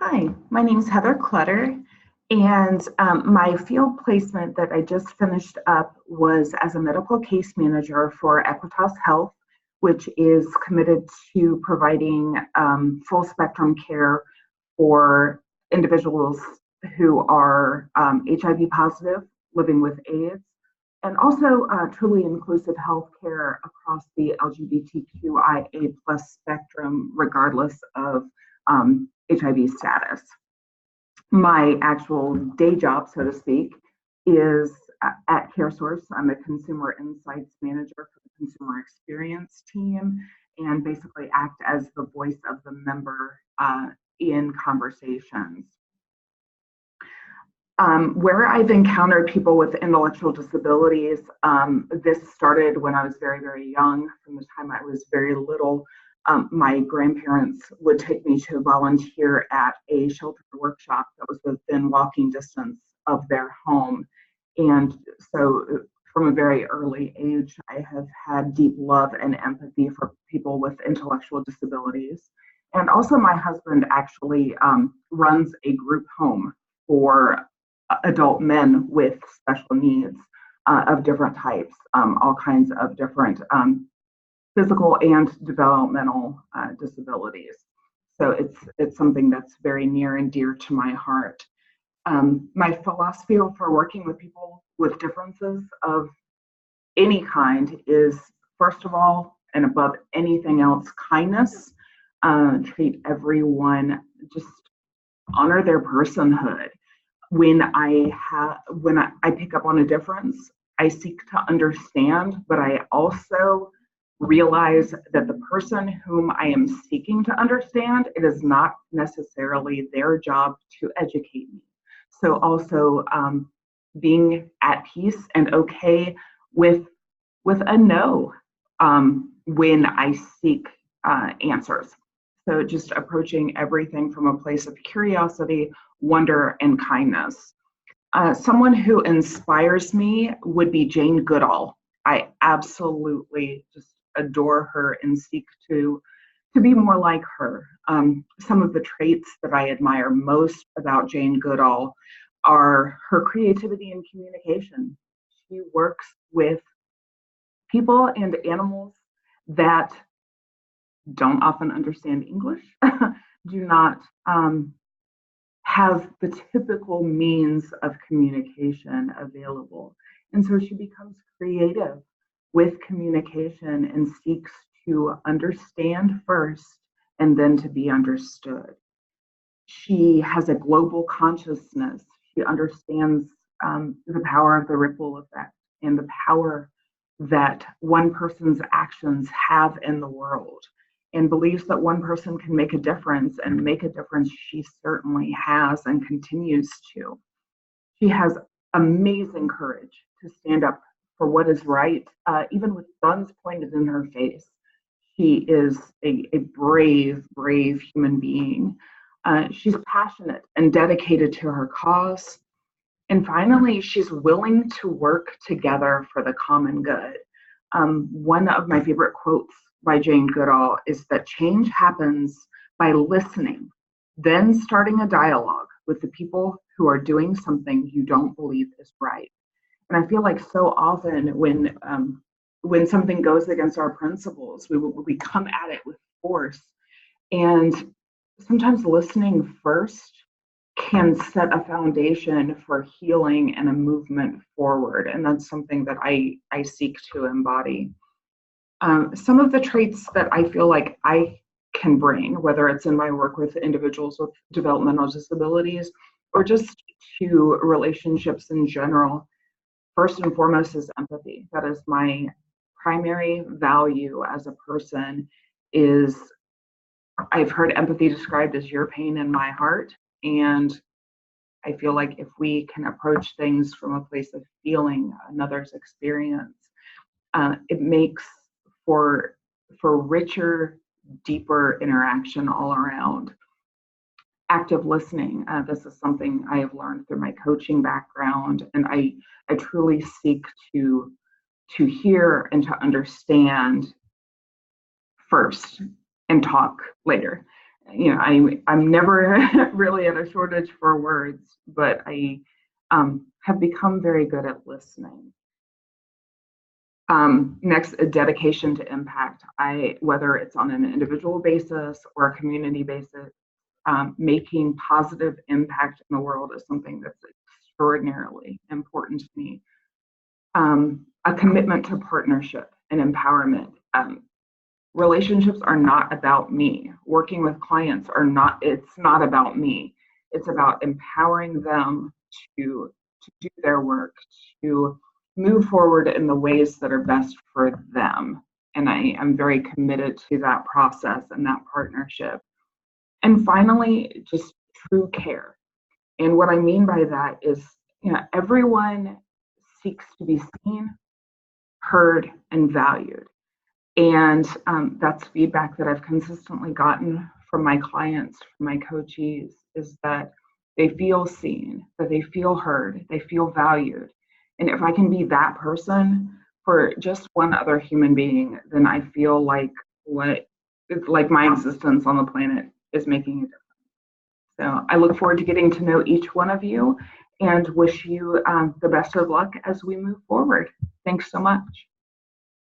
Hi, my name is Heather Clutter, and my field placement that I just finished up was as a medical case manager for Equitas Health, which is committed to providing full spectrum care for individuals who are HIV positive, living with AIDS, and also truly inclusive healthcare across the LGBTQIA plus spectrum, regardless of HIV status. My actual day job, so to speak, is at CareSource. I'm a consumer insights manager for the consumer experience team and basically act as the voice of the member in conversations. Where I've encountered people with intellectual disabilities, this started when I was very, very young. From the time I was very little, my grandparents would take me to volunteer at a shelter workshop that was within walking distance of their home. And so from a very early age, I have had deep love and empathy for people with intellectual disabilities. And also my husband actually runs a group home for adult men with special needs of different types, all kinds of different physical and developmental disabilities. So it's something that's very near and dear to my heart. My philosophy for working with people with differences of any kind is, first of all, and above anything else, kindness. Treat everyone, just honor their personhood. When I pick up on a difference, I seek to understand, but I also realize that the person whom I am seeking to understand, it is not necessarily their job to educate me. So also being at peace and okay with a no when I seek answers. So just approaching everything from a place of curiosity, wonder, and kindness. Someone who inspires me would be Jane Goodall. I absolutely just adore her and seek to be more like her. Some of the traits that I admire most about Jane Goodall are her creativity and communication. She works with people and animals that don't often understand English, do not have the typical means of communication available. And so she becomes creative with communication and seeks to understand first and then to be understood. She has a global consciousness. She understands the power of the ripple effect and the power that one person's actions have in the world, and believes that one person can make a difference, and make a difference she certainly has and continues to. She has amazing courage to stand up for what is right, even with guns pointed in her face. She is a brave, brave human being. She's passionate and dedicated to her cause. And finally, she's willing to work together for the common good. One of my favorite quotes by Jane Goodall is that change happens by listening, then starting a dialogue with the people who are doing something you don't believe is right. And I feel like so often when something goes against our principles, we come at it with force. And sometimes listening first can set a foundation for healing and a movement forward. And that's something that I seek to embody. Some of the traits that I feel like I can bring, whether it's in my work with individuals with developmental disabilities or just to relationships in general, first and foremost is empathy. That is my primary value as a person. Is I've heard empathy described as your pain in my heart. And I feel like if we can approach things from a place of feeling another's experience, it makes for richer, deeper interaction all around. Active listening. This is something I have learned through my coaching background, and I truly seek to hear and to understand first and talk later. I'm never really at a shortage for words, but I have become very good at listening. Next, a dedication to impact. Whether it's on an individual basis or a community basis, making positive impact in the world is something that's extraordinarily important to me. A commitment to partnership and empowerment. Relationships are not about me. Working with clients it's not about me. It's about empowering them to do their work, to move forward in the ways that are best for them. And I am very committed to that process and that partnership. And finally, just true care. And what I mean by that is, everyone seeks to be seen, heard, and valued. And that's feedback that I've consistently gotten from my clients, from my coachees, is that they feel seen, that they feel heard, they feel valued. And if I can be that person for just one other human being, then I feel like my existence on the planet is making a difference. So I look forward to getting to know each one of you and wish you the best of luck as we move forward. Thanks so much.